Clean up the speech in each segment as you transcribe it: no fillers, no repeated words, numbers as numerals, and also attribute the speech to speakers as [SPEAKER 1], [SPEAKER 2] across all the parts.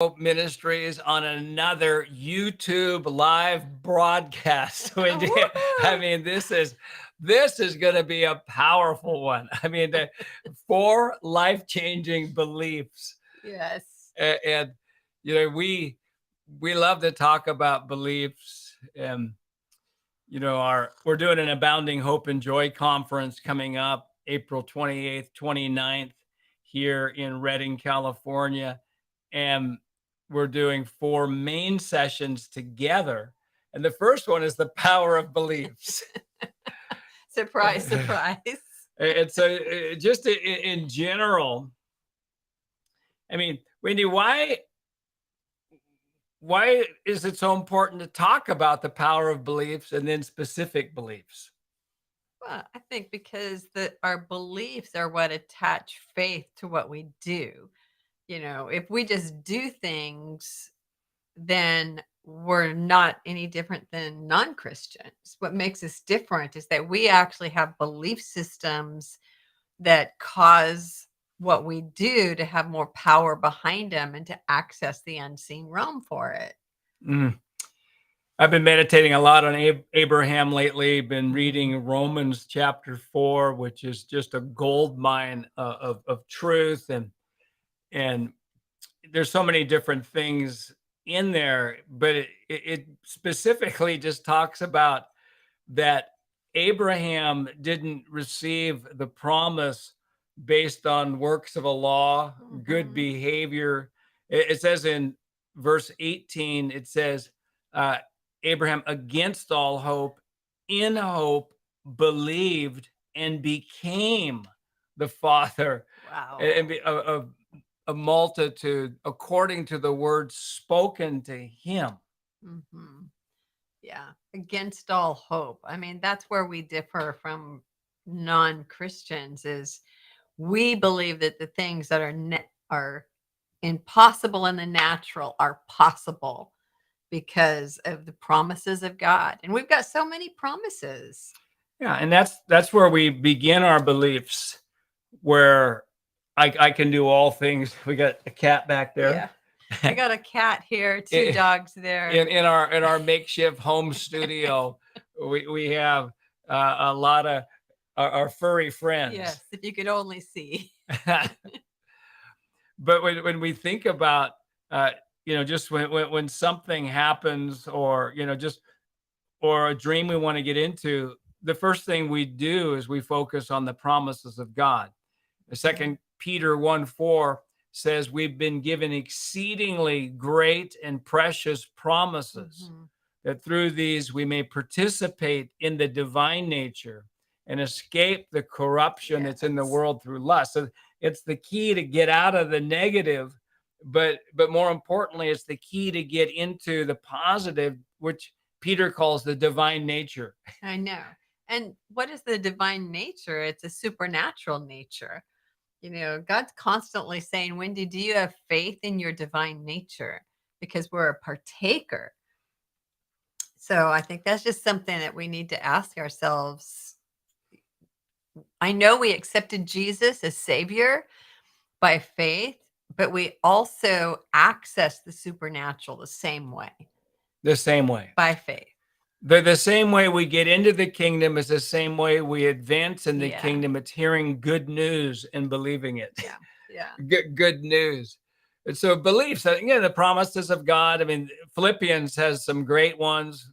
[SPEAKER 1] Hope Ministries on another YouTube live broadcast. I
[SPEAKER 2] Woohoo!
[SPEAKER 1] mean, this is going to be a powerful one. I mean, the four life-changing beliefs,
[SPEAKER 2] Yes.
[SPEAKER 1] and we love to talk about beliefs. And our we're doing an Abounding Hope and Joy conference coming up April 28th, 29th here in Redding, California. And we're doing four main sessions together. And the first one is the power of beliefs.
[SPEAKER 2] Surprise, surprise.
[SPEAKER 1] And so, just in general, I mean, Wendy, why is it so important to talk about the power of beliefs and then specific beliefs?
[SPEAKER 2] Well, I think because our beliefs are what attach faith to what we do. If we just do things, then we're not any different than non-Christians. What makes us different is that we actually have belief systems that cause what we do to have more power behind them and to access the unseen realm for it.
[SPEAKER 1] Mm. I've been meditating a lot on Abraham lately. Been reading Romans chapter 4, which is just a gold mine of truth, and there's so many different things in there, but it specifically just talks about that Abraham didn't receive the promise based on works of a law, good
[SPEAKER 2] Mhm.
[SPEAKER 1] behavior. It says in verse 18, it says, uh, Abraham, against all hope, in hope, believed and became the father
[SPEAKER 2] Wow.
[SPEAKER 1] of a multitude according to the words spoken to him.
[SPEAKER 2] Hmm. Yeah. Against all hope. I mean, that's where we differ from non-Christians is we believe that the things that are impossible in the natural are possible because of the promises of God. And we've got so many promises.
[SPEAKER 1] Yeah, and that's where we begin our beliefs, where I can do all things. We got a cat back there.
[SPEAKER 2] Yeah. I got a cat here, two
[SPEAKER 1] in,
[SPEAKER 2] dogs there.
[SPEAKER 1] in our makeshift home studio, we have a lot of our furry friends.
[SPEAKER 2] Yes, if you could only see.
[SPEAKER 1] But when we think about uh, just when something happens, or just or a dream we want to get into, the first thing we do is we focus on the promises of God. The
[SPEAKER 2] Mhm.
[SPEAKER 1] second Peter 1:4 says we've been given exceedingly great and precious promises,
[SPEAKER 2] Mhm.
[SPEAKER 1] that through these we may participate in the divine nature and escape the corruption that's in the
[SPEAKER 2] Yes.
[SPEAKER 1] world through lust. So it's the key to get out of the negative, but more importantly, it's the key to get into the positive, which Peter calls the divine nature.
[SPEAKER 2] I know. And what is the divine nature? It's a supernatural nature. God's constantly saying, Wendy, do you have faith in your divine nature? Because we're a partaker. So I think that's just something that we need to ask ourselves. I know we accepted Jesus as Savior by faith, but we also access the supernatural the same way
[SPEAKER 1] The same way.
[SPEAKER 2] by faith.
[SPEAKER 1] The same way we get into the kingdom is the same way we advance in the
[SPEAKER 2] Yeah.
[SPEAKER 1] kingdom. It's hearing good news and believing it.
[SPEAKER 2] Yeah. Yeah.
[SPEAKER 1] Good news. And so beliefs, again, the promises of God. I mean, Philippians has some great ones.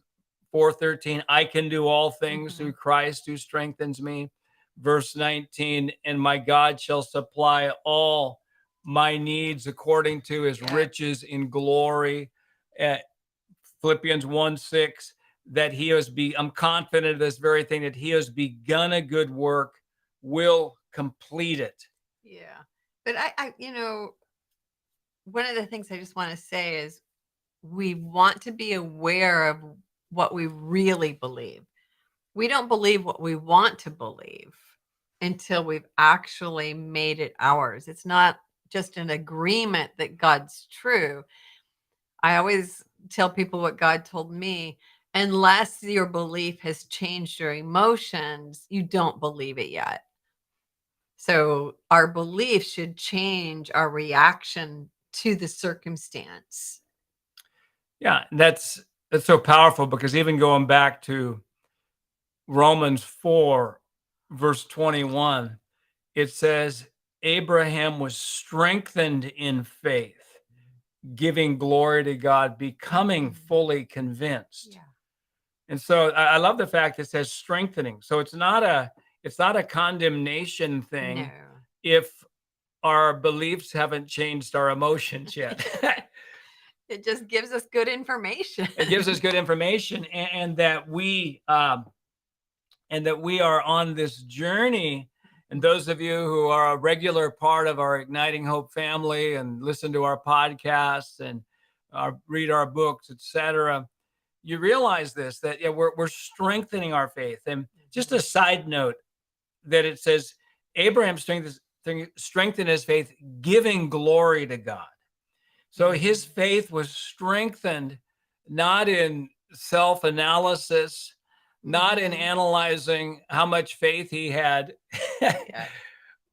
[SPEAKER 1] 4:13, I can do all things through
[SPEAKER 2] Hmm.
[SPEAKER 1] Christ who strengthens me. Verse 19, and my God shall supply all my needs according to his
[SPEAKER 2] Yes.
[SPEAKER 1] riches in glory. Uh, Philippians 1:6, that I'm confident of this very thing, that he has begun a good work, will complete it.
[SPEAKER 2] Yeah. But one of the things I just want to say is we want to be aware of what we really believe. We don't believe what we want to believe until we've actually made it ours. It's not just an agreement that God's true. I always tell people what God told me. Unless your belief has changed your emotions, you don't believe it yet. So our belief should change our reaction to the circumstance.
[SPEAKER 1] Yeah, that's so powerful because even going back to Romans 4, verse 21, it says, Abraham was strengthened in faith, giving glory to God, becoming fully convinced.
[SPEAKER 2] Yeah.
[SPEAKER 1] And so I love the fact it says strengthening. So it's not a condemnation
[SPEAKER 2] No.
[SPEAKER 1] thing if our beliefs haven't changed our emotions yet.
[SPEAKER 2] It just gives us good information.
[SPEAKER 1] It gives us good information, and that we are on this journey. And those of you who are a regular part of our Igniting Hope family and listen to our podcasts and read our books, etc., you realize this, that we're strengthening our faith. And just a side note, that it says Abraham strengthened his faith, giving glory to God. So his faith was strengthened not in self-analysis, not in analyzing how much faith he had,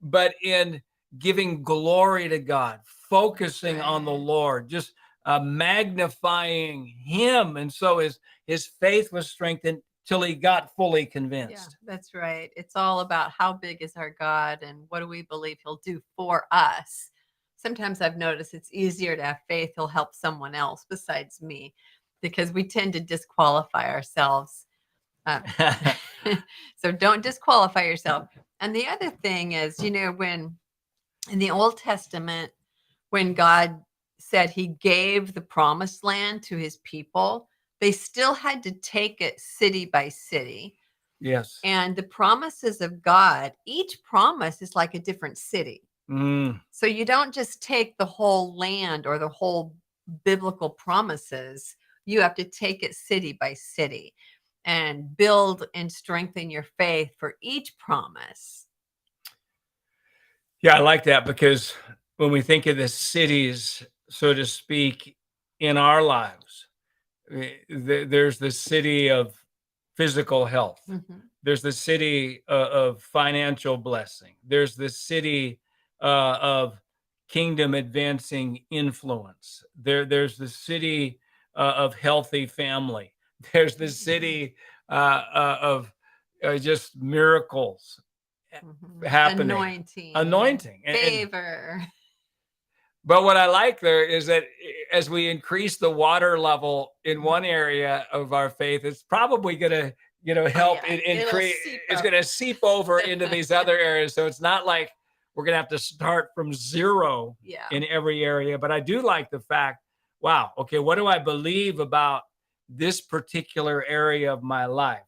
[SPEAKER 1] but in giving glory to God, focusing on the Lord, just magnifying him. And so his faith was strengthened till he got fully convinced.
[SPEAKER 2] Yeah, that's right. It's all about how big is our God and what do we believe he'll do for us. Sometimes I've noticed it's easier to have faith he'll help someone else besides me, because we tend to disqualify ourselves. So don't disqualify yourself. And the other thing is, when in the Old Testament, when God said he gave the promised land to his people, they still had to take it city by city.
[SPEAKER 1] Yes.
[SPEAKER 2] And the promises of God, each promise is like a different city. So you don't just take the whole land or the whole biblical promises. You have to take it city by city and build and strengthen your faith for each promise.
[SPEAKER 1] Yeah, I like that, because when we think of the cities, so to speak, in our lives, there's the city of physical health. There's the city of financial blessing. There's the city of kingdom advancing influence. There's the city of healthy family. There's the city of just miracles happening. Anointing.
[SPEAKER 2] Favor.
[SPEAKER 1] But what I like there is that as we increase the water level in one area of our faith, it's probably going to help it increase. It's going to seep over into these other areas. So it's not like we're going to have to start from zero in every area. But I do like the fact, wow, okay, what do I believe about this particular area of my life?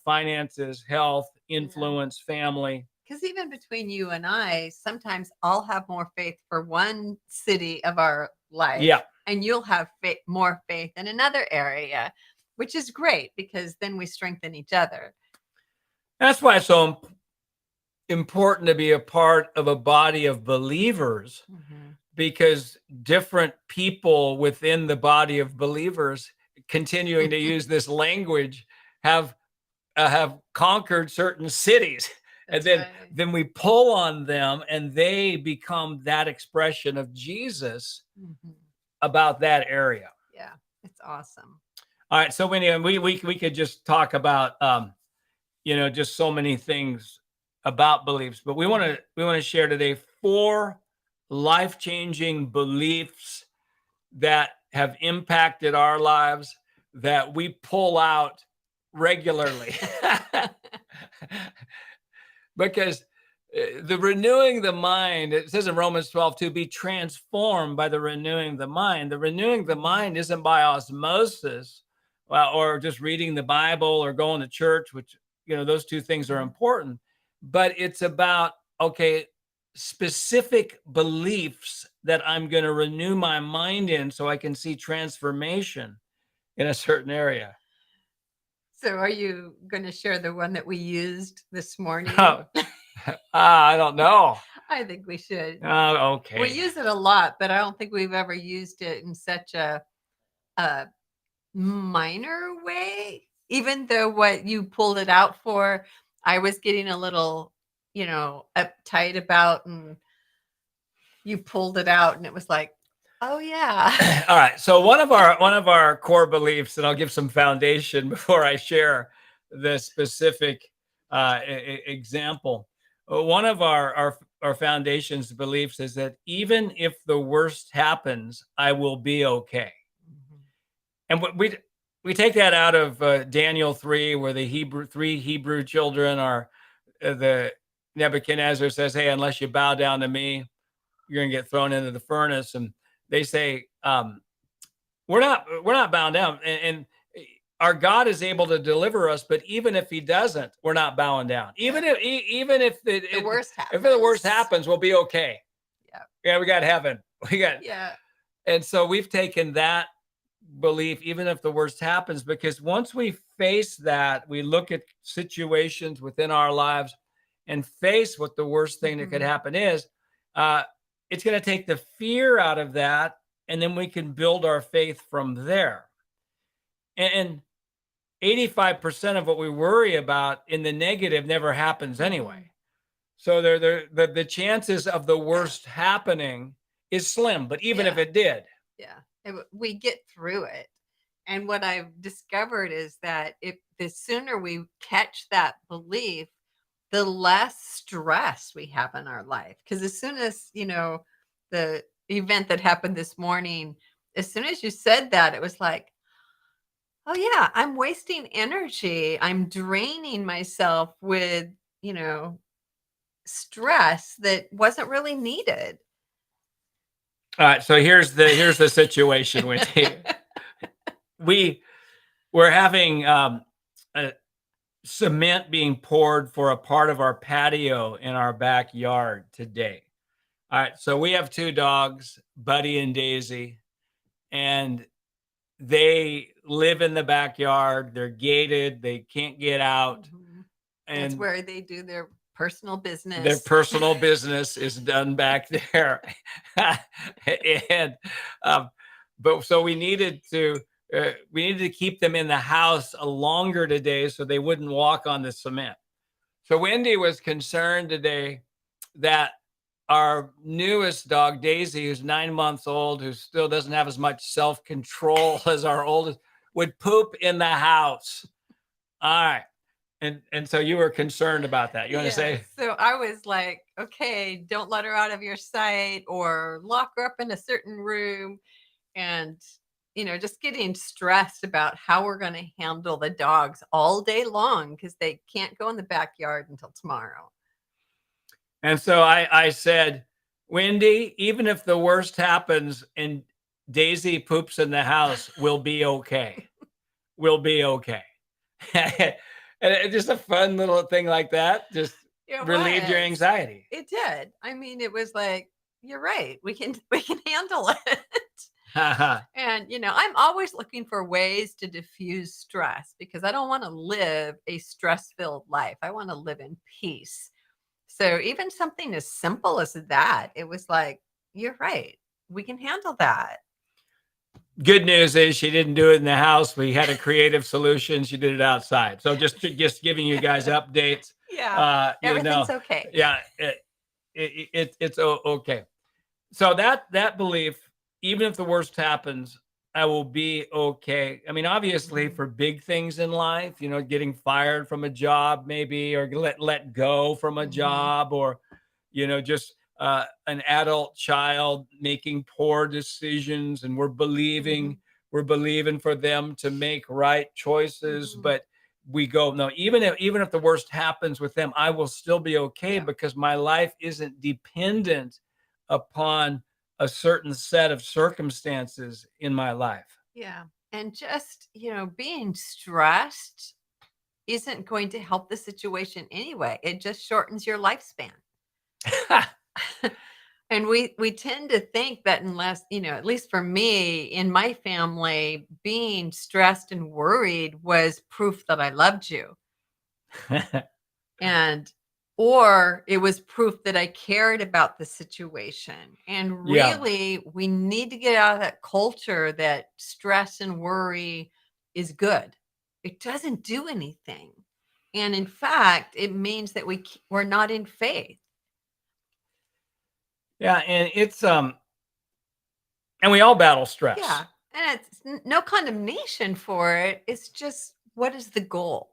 [SPEAKER 1] Finances, health, influence, family.
[SPEAKER 2] Because even between you and I, sometimes I'll have more faith for one city of our life.
[SPEAKER 1] Yeah.
[SPEAKER 2] And you'll have more faith in another area, which is great because then we strengthen each other.
[SPEAKER 1] That's why it's so important to be a part of a body of believers, because different people within the body of believers, continuing to use this language, have conquered certain cities. And then we pull on them and they become that expression of Jesus about that area.
[SPEAKER 2] Yeah, it's awesome.
[SPEAKER 1] All right. So we could just talk about, just so many things about beliefs, but we want to share today 4 life-changing beliefs that have impacted our lives that we pull out regularly. Because the renewing the mind, it says in Romans 12, to be transformed by the renewing the mind. The renewing the mind isn't by osmosis, or just reading the Bible or going to church, which, those 2 things are important. But it's about, specific beliefs that I'm going to renew my mind in so I can see transformation in a certain area.
[SPEAKER 2] So are you going to share the one that we used this morning?
[SPEAKER 1] I don't know.
[SPEAKER 2] I think we should.
[SPEAKER 1] Okay.
[SPEAKER 2] We use it a lot, but I don't think we've ever used it in such a minor way. Even though what you pulled it out for, I was getting a little, uptight about, and you pulled it out and it was like, Oh, yeah.
[SPEAKER 1] All right. So one of our core beliefs, and I'll give some foundation before I share the specific example. One of our foundations beliefs is that even if the worst happens, I will be okay.
[SPEAKER 2] Mhm.
[SPEAKER 1] And we take that out of Daniel 3, where the three Hebrew children are the Nebuchadnezzar says, "Hey, unless you bow down to me, you're gonna get thrown into the furnace." And they say, we're not bound down, and our God is able to deliver us. But even if He doesn't, we're not bowing down.
[SPEAKER 2] Yeah.
[SPEAKER 1] Even if
[SPEAKER 2] The worst
[SPEAKER 1] if the worst
[SPEAKER 2] happens.
[SPEAKER 1] happens, we'll be okay.
[SPEAKER 2] Yeah.
[SPEAKER 1] Yeah, we got heaven. We got,
[SPEAKER 2] Yeah.
[SPEAKER 1] and so we've taken that belief, even if the worst happens, because once we face that, we look at situations within our lives and face what the worst thing that could
[SPEAKER 2] Mhm.
[SPEAKER 1] happen is. Uh, it's going to take the fear out of that, and then we can build our faith from there. And 85% of what we worry about in the negative never happens
[SPEAKER 2] Mhm.
[SPEAKER 1] anyway. So the chances of the worst happening is slim. But even if
[SPEAKER 2] Yeah.
[SPEAKER 1] it did,
[SPEAKER 2] Yeah. We get through it. And what I've discovered is that if the sooner we catch that belief, the less stress we have in our life. Because as soon as, the event that happened this morning, as soon as you said that, it was like, oh, yeah, I'm wasting energy. I'm draining myself with, you know, stress that wasn't really needed.
[SPEAKER 1] all right. So here's the situation with you. We we're having a cement being poured for a part of our patio in our backyard today. All right. So we have two dogs, Buddy and Daisy, and they live in the backyard. They're gated. They can't get out,
[SPEAKER 2] Mhm. That's
[SPEAKER 1] and
[SPEAKER 2] where they do their personal
[SPEAKER 1] their
[SPEAKER 2] business.
[SPEAKER 1] personal business is done back there. And um, but so we needed to keep them in the house a longer today so they wouldn't walk on the cement. So Wendy was concerned today that our newest dog, Daisy, who's 9 months old, who still doesn't have as much self control as our oldest, would poop in the house. All right. And so you were concerned about that. You want to
[SPEAKER 2] Yeah.
[SPEAKER 1] say?
[SPEAKER 2] So I was like, okay, don't let her out of your sight or lock her up in a certain room. And, just getting stressed about how we're going to handle the dogs all day long because they can't go in the backyard until tomorrow.
[SPEAKER 1] And so I said, Wendy, even if the worst happens and Daisy poops in the house, we'll be okay. We'll be okay. And it's just a fun little thing like that. Just
[SPEAKER 2] It
[SPEAKER 1] relieved your
[SPEAKER 2] was.
[SPEAKER 1] anxiety.
[SPEAKER 2] It did. I mean, it was like, you're right. We can handle it. And, I'm always looking for ways to diffuse stress because I don't want to live a stress-filled life. I want to live in peace. So even something as simple as that, it was like, you're right. We can handle that.
[SPEAKER 1] Good news is she didn't do it in the house. We had a creative solution. She did it outside. So just giving you guys updates.
[SPEAKER 2] Yeah.
[SPEAKER 1] Uh, you
[SPEAKER 2] Everything's
[SPEAKER 1] know,
[SPEAKER 2] okay.
[SPEAKER 1] yeah, it's okay. So that belief, even if the worst happens, I will be okay. I mean, obviously,
[SPEAKER 2] Mhm.
[SPEAKER 1] for big things in life, getting fired from a job, maybe, or let go from a
[SPEAKER 2] Mhm.
[SPEAKER 1] job, or just an adult child making poor decisions, and we're believing
[SPEAKER 2] Mhm.
[SPEAKER 1] we're believing for them to make right choices,
[SPEAKER 2] Mhm.
[SPEAKER 1] but we go, no, even if the worst happens with them, I will still be okay
[SPEAKER 2] Yeah.
[SPEAKER 1] because my life isn't dependent upon a certain set of circumstances in my life.
[SPEAKER 2] Yeah. And just, being stressed isn't going to help the situation anyway. It just shortens your lifespan. And we tend to think that unless, at least for me in my family, being stressed and worried was proof that I loved you. And or it was proof that I cared about the situation. And
[SPEAKER 1] Yeah.
[SPEAKER 2] really, we need to get out of that culture that stress and worry is good. It doesn't do anything. And in fact, it means that we're not in faith.
[SPEAKER 1] Yeah, and it's And we all battle stress.
[SPEAKER 2] Yeah. And it's no condemnation for it. It's just, what is the goal?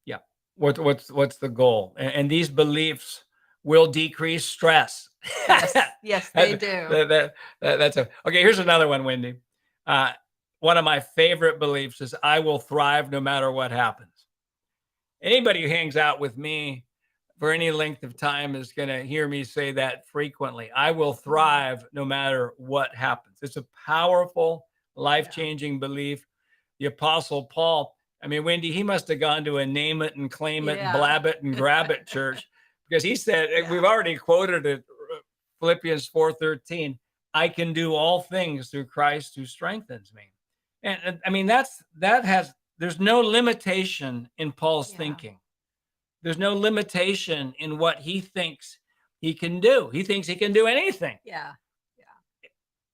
[SPEAKER 1] Yeah. What's the goal? And these beliefs will decrease stress.
[SPEAKER 2] Yes. Yes, they
[SPEAKER 1] That-
[SPEAKER 2] do.
[SPEAKER 1] that's a okay. Here's another one, Wendy. Uh, one of my favorite beliefs is I will thrive no matter what happens. Anybody who hangs out with me for any length of time is going to hear me say that frequently. I will
[SPEAKER 2] Mhm.
[SPEAKER 1] thrive no matter what happens. It's a powerful, life
[SPEAKER 2] Yeah.
[SPEAKER 1] changing belief. The Apostle Paul, I mean, Wendy, he must have gone to a name it and claim it and
[SPEAKER 2] Yeah.
[SPEAKER 1] blab it and grab it church because he said, we've
[SPEAKER 2] Yeah.
[SPEAKER 1] already quoted it, Philippians 4:13. I can do all things through Christ who strengthens me. And I mean, there's no limitation in Paul's
[SPEAKER 2] Yeah.
[SPEAKER 1] thinking. There's no limitation in what he thinks he can do. He thinks he can do anything.
[SPEAKER 2] Yeah. Yeah.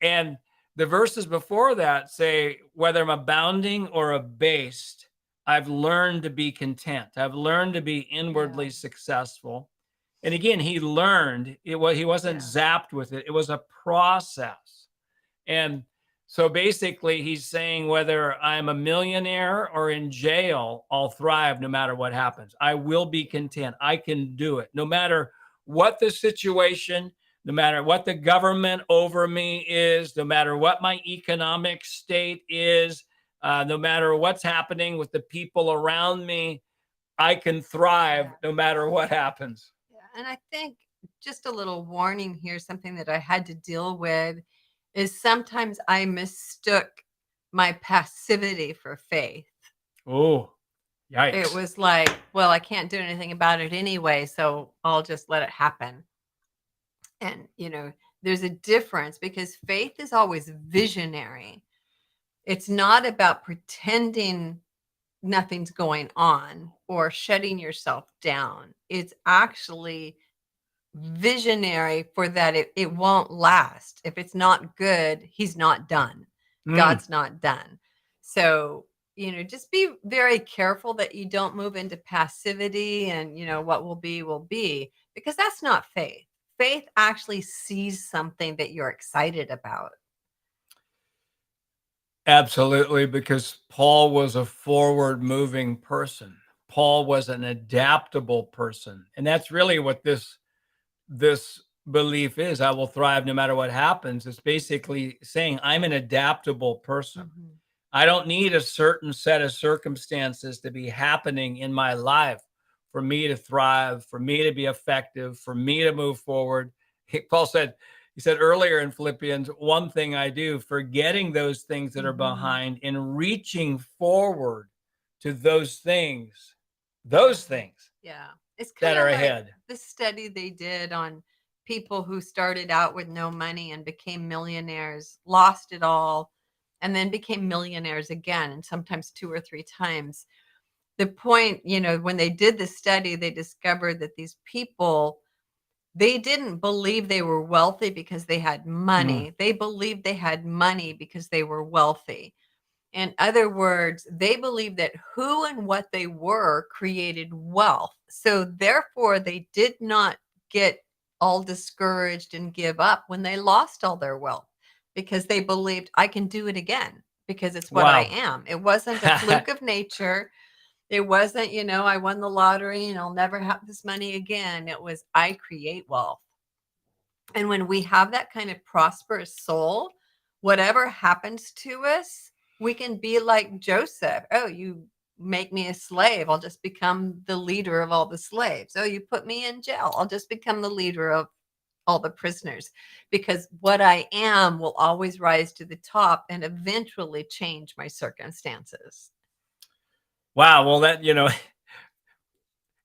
[SPEAKER 1] And the verses before that say, whether I'm abounding or abased, I've learned to be content. I've learned to be
[SPEAKER 2] Yeah.
[SPEAKER 1] inwardly successful. And again, he learned he wasn't
[SPEAKER 2] Yeah.
[SPEAKER 1] zapped with it. It was a process. And so basically, he's saying whether I'm a millionaire or in jail, I'll thrive no matter what happens. I will be content. I can do it. No matter what the situation, no matter what the government over me is, no matter what my economic state is, no matter what's happening with the people around me, I can thrive
[SPEAKER 2] Yeah.
[SPEAKER 1] no matter what happens.
[SPEAKER 2] Yeah. And I think, just a little warning here, something that I had to deal with is sometimes I mistook my passivity for faith.
[SPEAKER 1] Oh,
[SPEAKER 2] It
[SPEAKER 1] yikes.
[SPEAKER 2] was like, well, I can't do anything about it anyway, so I'll just let it happen. And, there's a difference because faith is always visionary. It's not about pretending nothing's going on or shutting yourself down. It's actually visionary for that it won't last. If it's not good, he's not done.
[SPEAKER 1] Mm,
[SPEAKER 2] God's not done. So, just be very careful that you don't move into passivity and, what will be, because that's not faith. Faith actually sees something that you're excited about.
[SPEAKER 1] absolutely, because Paul was a forward moving person. Paul was an adaptable person. And that's really what this belief is. I will thrive no matter what happens. It's basically saying I'm an adaptable person.
[SPEAKER 2] Mhm.
[SPEAKER 1] I don't need a certain set of circumstances to be happening in my life for me to thrive, for me to be effective, for me to move forward. Paul said, he said earlier in Philippians, one thing I do, forgetting those things that are
[SPEAKER 2] Mhm.
[SPEAKER 1] behind and reaching forward to
[SPEAKER 2] Yeah.
[SPEAKER 1] those things
[SPEAKER 2] Yeah. It's
[SPEAKER 1] that
[SPEAKER 2] kind
[SPEAKER 1] are
[SPEAKER 2] of like
[SPEAKER 1] ahead.
[SPEAKER 2] the study they did on people who started out with no money and became millionaires, lost it all, and then became millionaires again, and sometimes two or three times. The point, when they did the study, they discovered that these people, they didn't believe they were wealthy because they had
[SPEAKER 1] Mm,
[SPEAKER 2] money. They believed they had money because they were wealthy. In other words, they believed that who and what they were created wealth. So therefore, they did not get all discouraged and give up when they lost all their wealth, because they believed, I can do it again because it's what I
[SPEAKER 1] wow.
[SPEAKER 2] am. It wasn't a fluke of nature. It wasn't, I won the lottery and I'll never have this money again. It was, I create wealth. And when we have that kind of prosperous soul, whatever happens to us, we can be like Joseph. Oh, you make me a slave, I'll just become the leader of all the slaves. Oh, you put me in jail, I'll just become the leader of all the prisoners, because what I am will always rise to the top and eventually change my circumstances.
[SPEAKER 1] Wow. Well,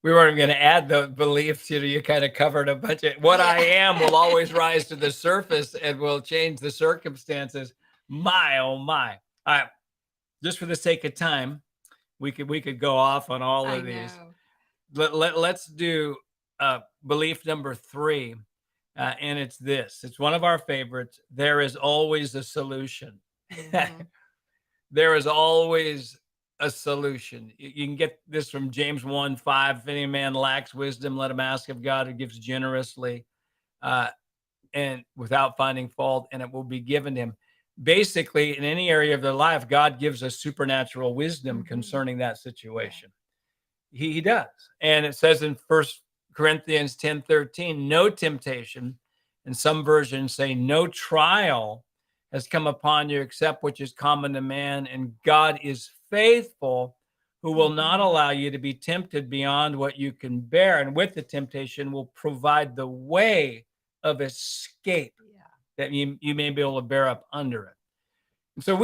[SPEAKER 1] we weren't going to add the beliefs. You kind of covered a bunch of what I
[SPEAKER 2] Yeah.
[SPEAKER 1] am will always rise to the surface and will change the circumstances. My, oh my. All right. Just for the sake of time, we could go off on all
[SPEAKER 2] I
[SPEAKER 1] of these.
[SPEAKER 2] know.
[SPEAKER 1] Let's do belief number 3. And it's this. It's one of our favorites. There is always a solution.
[SPEAKER 2] Hmm.
[SPEAKER 1] There is always a solution. You can get this from James 1:5. If any man lacks wisdom, let him ask of God, who gives generously uh, and without finding fault, and it will be given to him. basically in any area of their life, God gives us supernatural wisdom
[SPEAKER 2] Mhm.
[SPEAKER 1] concerning that
[SPEAKER 2] Yeah.
[SPEAKER 1] situation. He does. And it says in First Corinthians 10:13, no temptation, and some versions say no trial has come upon you except which is common to man, and God is faithful, who will not
[SPEAKER 2] Mhm.
[SPEAKER 1] allow you to be tempted beyond what you can bear, and with the temptation will provide the way of escape
[SPEAKER 2] Yeah.
[SPEAKER 1] that you may be able to bear up under it. So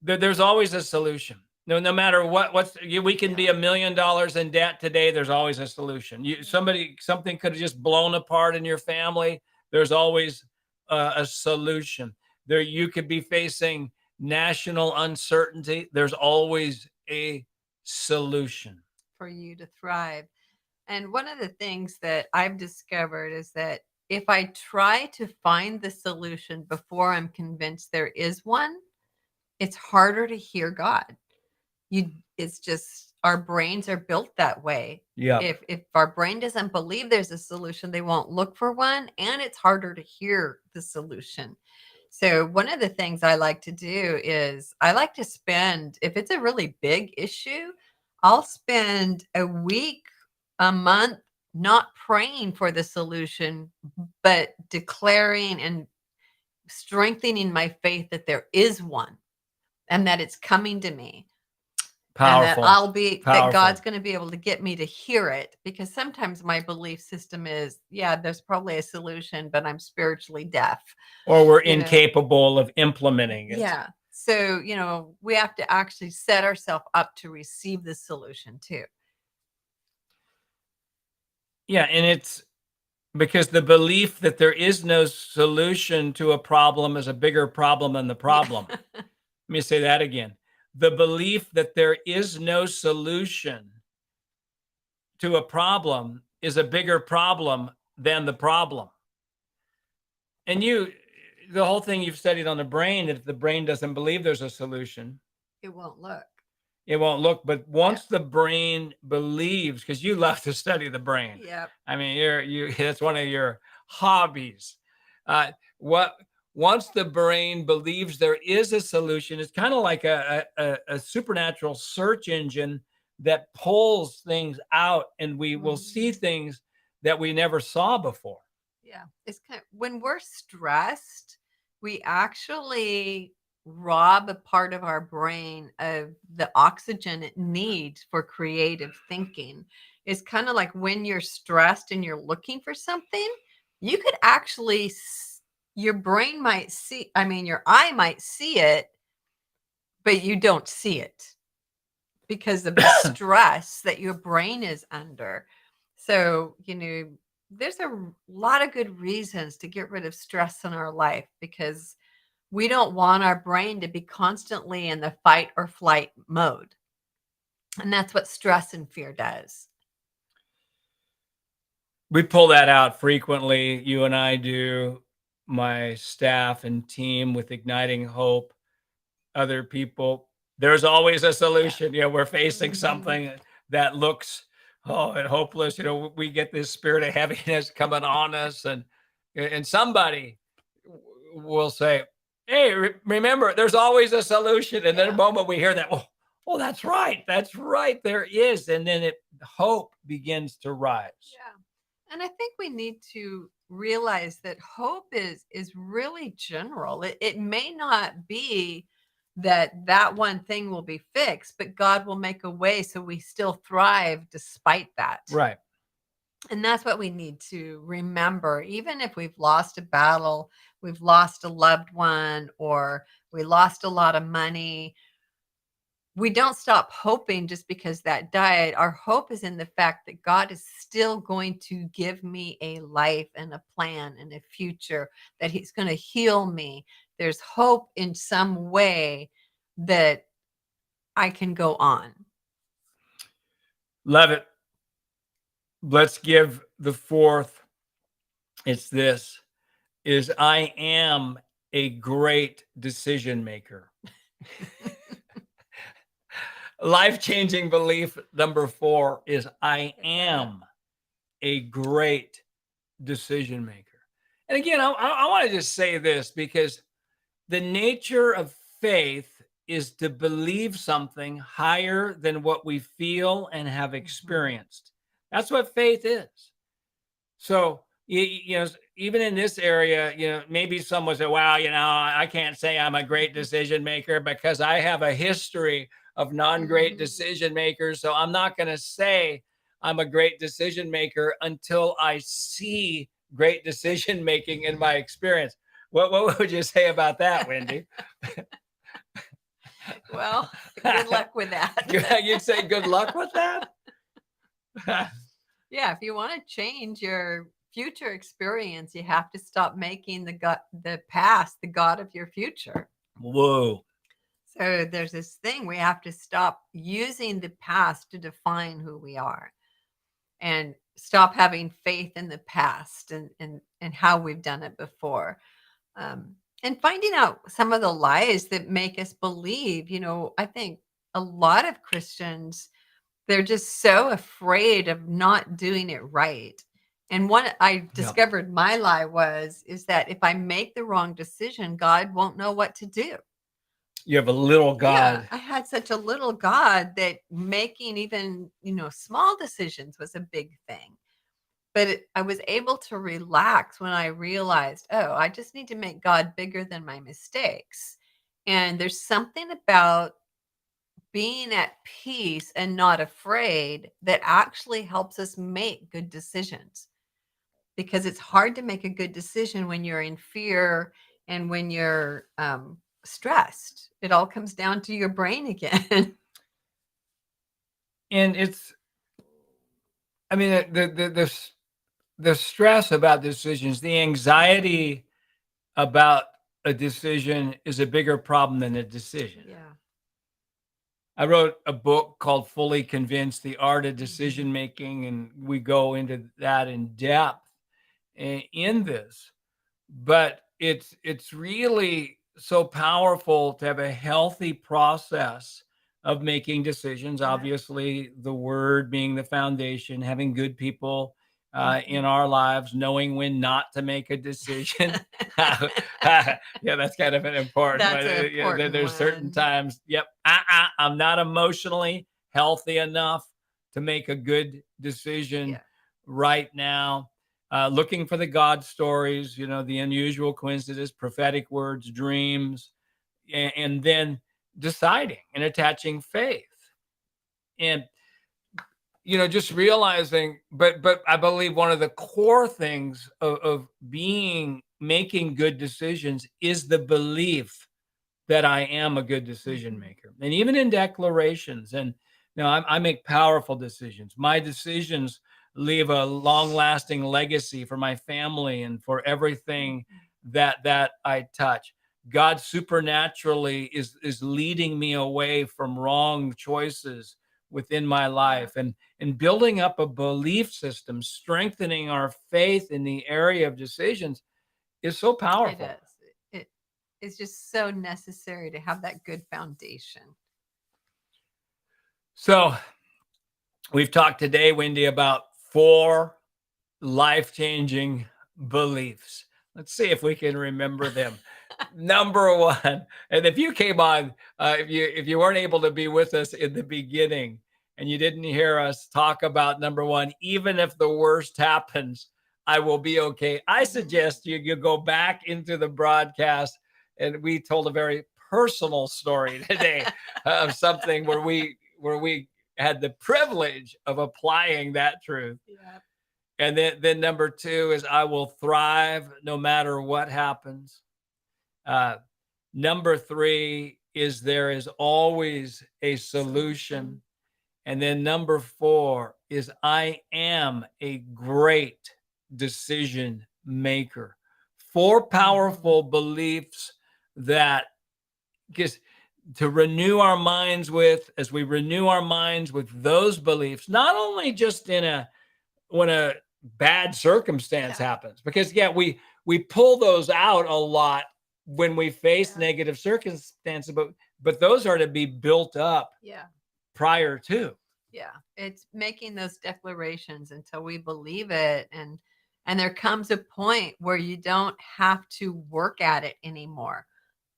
[SPEAKER 1] there's always a solution. No matter we can be
[SPEAKER 2] Yeah.
[SPEAKER 1] $1 million in debt today. There's always a solution.
[SPEAKER 2] Yeah.
[SPEAKER 1] Something could have just blown apart in your family. There's always a solution. There you could be facing national uncertainty. There's always a solution.
[SPEAKER 2] For you to thrive. And one of the things that I've discovered is that if I try to find the solution before I'm convinced there is one, it's harder to hear God. It's just our brains are built that way.
[SPEAKER 1] Yep.
[SPEAKER 2] If our brain doesn't believe there's a solution, they won't look for one, and it's harder to hear the solution. So one of the things I like to do is I like to spend, if it's a really big issue, I'll spend a week, a month not praying for the solution, but declaring and strengthening my faith that there is one and that it's coming to me and that
[SPEAKER 1] Powerful.
[SPEAKER 2] that God's
[SPEAKER 1] Powerful.
[SPEAKER 2] going to be able to get me to hear it, because sometimes my belief system is, yeah, there's probably a solution, but I'm spiritually deaf,
[SPEAKER 1] Or we're
[SPEAKER 2] you know.
[SPEAKER 1] incapable of implementing it.
[SPEAKER 2] Yeah. So, we have to actually set ourselves up to receive the solution too.
[SPEAKER 1] Yeah, and it's because the belief that there is no solution to a problem is a bigger problem than the
[SPEAKER 2] Yeah.
[SPEAKER 1] problem. Let me say that again. The belief that there is no solution to a problem is a bigger problem than the problem. And the whole thing you've studied on the brain, that if the brain doesn't believe there's a solution,
[SPEAKER 2] It won't look.
[SPEAKER 1] it won't look. But
[SPEAKER 2] Yeah.
[SPEAKER 1] once the brain believes, because you love to study the brain,
[SPEAKER 2] Yep.
[SPEAKER 1] I mean, that's one of your hobbies. What Once the brain believes there is a solution, it's kind of like a supernatural search engine that pulls things out, and we will see
[SPEAKER 2] Mhm.
[SPEAKER 1] things that we never saw before.
[SPEAKER 2] Yeah. It's kind of, when we're stressed, we actually rob a part of our brain of the oxygen it needs for creative thinking. It's kind of like when you're stressed and you're looking for something, you could actually, your brain might see, I mean, your eye might see it, but you don't see it because of the stress that your brain is under. So, there's lot of good reasons to get rid of stress in our life, because we don't want our brain to be constantly in the fight or flight mode. And that's what stress and fear does.
[SPEAKER 1] We pull that out frequently. You and I do, my staff and team with Igniting Hope, other people. There's always a
[SPEAKER 2] Yeah.
[SPEAKER 1] solution. We're facing
[SPEAKER 2] Mhm.
[SPEAKER 1] something that looks and hopeless. We get this spirit of heaviness coming on us, and somebody will say, "Hey, remember, there's always a solution." And then the
[SPEAKER 2] Yeah.
[SPEAKER 1] moment we hear that, oh, that's right, there is, and then hope begins to rise.
[SPEAKER 2] Yeah. And I think we need to realize that hope is really general. It may not be that one thing will be fixed, but God will make a way so we still thrive despite that.
[SPEAKER 1] Right.
[SPEAKER 2] And that's what we need to remember. Even if we've lost a battle, we've lost a loved one, or we lost a lot of money, we don't stop hoping just because that died. Our hope is in the fact that God is still going to give me a life and a plan and a future, that He's going to heal me. There's hope in some way that I can go on.
[SPEAKER 1] Love it. Let's give the fourth. It's this is I am a great decision maker. Life-changing belief number 4 is I am a great decision maker. And again, I want to just say this because the nature of faith is to believe something higher than what we feel and have
[SPEAKER 2] Mhm.
[SPEAKER 1] experienced. That's what faith is. So, even in this area, maybe someone said, "Wow, I can't say I'm a great decision maker because I have a history of non-great
[SPEAKER 2] Mhm.
[SPEAKER 1] decision makers. So I'm not going to say I'm a great decision maker until I see great decision making in my experience." What would you say about that, Wendy?
[SPEAKER 2] Well, good luck with that.
[SPEAKER 1] You'd say good luck with that?
[SPEAKER 2] Yeah, if you want to change your future experience, you have to stop making the past the god of your future.
[SPEAKER 1] Whoa.
[SPEAKER 2] So there's this thing we have to stop using the past to define who we are and stop having faith in the past and how we've done it before. And finding out some of the lies that make us believe, I think a lot of Christians, they're just so afraid of not doing it right. And one I
[SPEAKER 1] Yeah.
[SPEAKER 2] discovered my lie is that if I make the wrong decision, God won't know what to do.
[SPEAKER 1] You have a little
[SPEAKER 2] Yeah,
[SPEAKER 1] God.
[SPEAKER 2] I had such a little God that making even, small decisions was a big thing. But I was able to relax when I realized, oh, I just need to make God bigger than my mistakes. And there's something about being at peace and not afraid that actually helps us make good decisions, because it's hard to make a good decision when you're in fear and when you're stressed. It all comes down to your brain again.
[SPEAKER 1] And I mean, the stress about decisions, the anxiety about a decision is a bigger problem than a decision.
[SPEAKER 2] Yeah.
[SPEAKER 1] I wrote a book called Fully Convinced: The Art of
[SPEAKER 2] Mhm.
[SPEAKER 1] Decision Making, and we go into that in depth in this. But it's really so powerful to have a healthy process of making decisions.
[SPEAKER 2] Yeah.
[SPEAKER 1] Obviously, the word being the foundation, having good people in
[SPEAKER 2] Mhm.
[SPEAKER 1] our lives, knowing when not to make a decision. Yeah, that's kind of an important one.
[SPEAKER 2] That's an important
[SPEAKER 1] There's certain
[SPEAKER 2] one.
[SPEAKER 1] times, yep, I'm not emotionally healthy enough to make a good decision
[SPEAKER 2] Yeah.
[SPEAKER 1] right now. Looking for the God stories, the unusual coincidences, prophetic words, dreams, and then deciding and attaching faith. And just realizing, but I believe one of the core things of being making good decisions is the belief that I am a good decision
[SPEAKER 2] Mhm.
[SPEAKER 1] maker. And even in declarations, and I make powerful decisions. My decisions leave a long lasting legacy for my family and for everything
[SPEAKER 2] Mhm.
[SPEAKER 1] that I touch. God supernaturally is leading me away from wrong choices within my
[SPEAKER 2] Yeah.
[SPEAKER 1] life, and building up a belief system, strengthening our faith in the area of decisions is so
[SPEAKER 2] It
[SPEAKER 1] powerful.
[SPEAKER 2] is. It is just so necessary to have that good foundation.
[SPEAKER 1] So we've talked today, Wendy, about 4 life-changing beliefs. Let's see if we can remember them. Number 1, and if you came on, if you weren't able to be with us in the beginning and you didn't hear us talk about number 1, even if the worst happens, I will be okay. I
[SPEAKER 2] Mhm.
[SPEAKER 1] suggest you go back into the broadcast, and we told a very personal story today of something where we had the privilege of applying that truth.
[SPEAKER 2] Yeah.
[SPEAKER 1] And then number 2 is I will thrive no matter what happens. Uh, Number 3 is there is always a
[SPEAKER 2] Solution.
[SPEAKER 1] solution. And then number 4 is I am a great decision maker. 4
[SPEAKER 2] Mhm.
[SPEAKER 1] powerful beliefs that, because to renew our minds with, as we renew our minds with those beliefs, not only just when a bad circumstance
[SPEAKER 2] Yeah.
[SPEAKER 1] happens, because yeah, we pull those out a lot when we face
[SPEAKER 2] Yeah.
[SPEAKER 1] negative circumstances, but those are to be built up
[SPEAKER 2] Yeah.
[SPEAKER 1] prior to.
[SPEAKER 2] Yeah. It's making those declarations until we believe it, and there comes a point where you don't have to work at it anymore.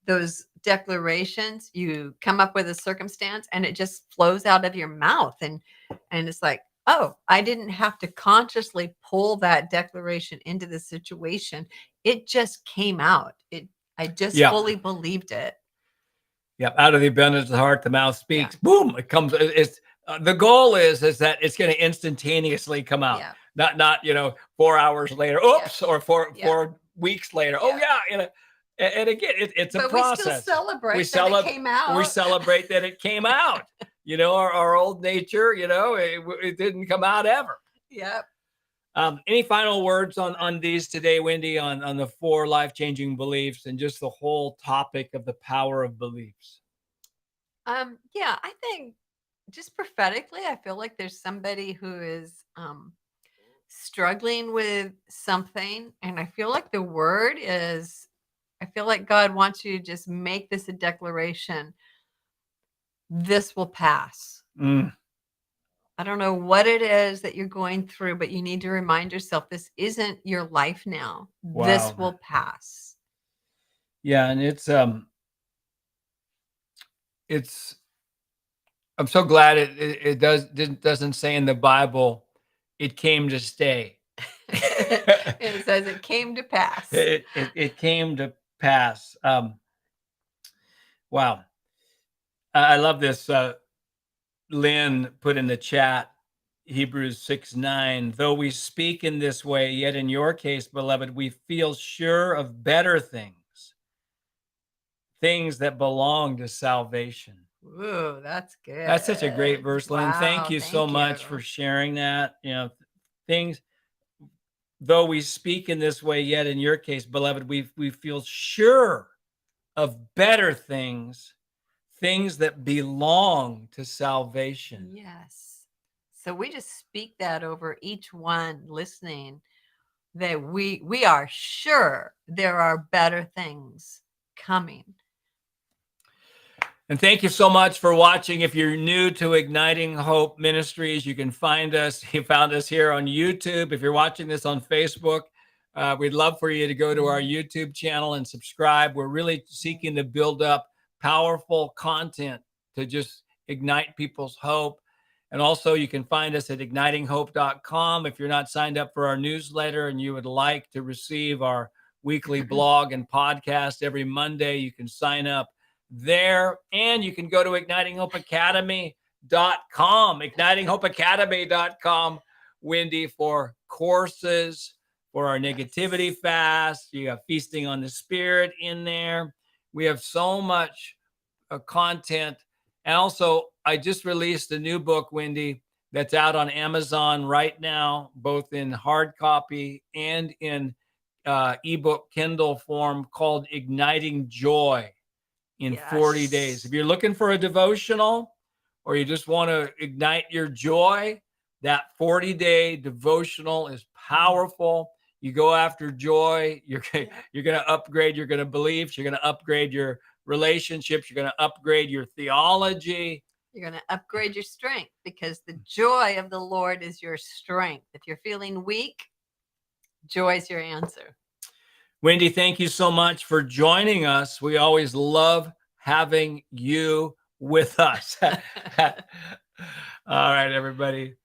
[SPEAKER 2] those declarations, you come up with a circumstance and it just flows out of your mouth. And it's like, oh, I didn't have to consciously pull that declaration into the situation. It just came out. I just
[SPEAKER 1] Yeah.
[SPEAKER 2] fully believed it.
[SPEAKER 1] Yeah. Out of the abundance of the heart, the mouth speaks.
[SPEAKER 2] Yeah.
[SPEAKER 1] Boom. It comes. It's the goal is that it's going to instantaneously come out.
[SPEAKER 2] Yeah.
[SPEAKER 1] Not 4 hours later. Oops. Or four
[SPEAKER 2] Yeah.
[SPEAKER 1] 4 weeks later. Oh
[SPEAKER 2] Yeah.
[SPEAKER 1] yeah. And again, it's a
[SPEAKER 2] But
[SPEAKER 1] process.
[SPEAKER 2] we still celebrate that it came out.
[SPEAKER 1] We celebrate that it came out. Our old nature, it didn't come out ever.
[SPEAKER 2] Yep.
[SPEAKER 1] Any final words on these today, Wendy, on the 4 life-changing beliefs and just the whole topic of the power of beliefs?
[SPEAKER 2] Yeah, I think just prophetically, I feel like there's somebody who is struggling with something, and I feel like the word is, I feel like God wants you to just make this a declaration. This will pass.
[SPEAKER 1] Mm,
[SPEAKER 2] I don't know what it is that you're going through, but you need to remind yourself this isn't your life now. This
[SPEAKER 1] wow.
[SPEAKER 2] will pass.
[SPEAKER 1] Yeah, and it's I'm so glad it doesn't say in the Bible it came to stay.
[SPEAKER 2] It says it came to pass.
[SPEAKER 1] It came to pass. Wow. I love this. Lynn put in the chat, Hebrews 6:9. Though we speak in this way, yet in your case, beloved, we feel sure of better things that belong to salvation.
[SPEAKER 2] Ooh, that's good.
[SPEAKER 1] That's such a great verse, Lynn. Thank
[SPEAKER 2] Wow,
[SPEAKER 1] you so
[SPEAKER 2] thank
[SPEAKER 1] much for
[SPEAKER 2] you.
[SPEAKER 1] sharing that. Things, though we speak in this way, yet in your case, beloved, we feel sure of better things that belong to salvation.
[SPEAKER 2] Yes. So we just speak that over each one listening, that we are sure there are better things coming.
[SPEAKER 1] And thank you so much for watching. If you're new to Igniting Hope Ministries, you can find us. You found us here on YouTube. If you're watching this on Facebook, we'd love for you to go to our YouTube channel and subscribe. We're really seeking to build up powerful content to just ignite people's hope. And also, you can find us at ignitinghope.com. If you're not signed up for our newsletter and you would like to receive our weekly blog and podcast every Monday, you can sign up there. And you can go to ignitinghopeacademy.com, ignitinghopeacademy.com, Wendy, for courses, for our negativity fast. You have Feasting on the Spirit in there. We have so much content. And also, I just released a new book, Wendy, that's out on Amazon right now, both in hard copy and in ebook Kindle form, called Igniting Joy in 40 days. If you're looking for a devotional or you just want to ignite your joy, that 40-day devotional is powerful. You go after joy, you're going to upgrade your beliefs, you're going to upgrade your relationships, you're going to upgrade your theology.
[SPEAKER 2] You're going to upgrade your strength, because the joy of the Lord is your strength. If you're feeling weak, joy is your answer.
[SPEAKER 1] Wendy, thank you so much for joining us. We always love having you with us. All right, everybody.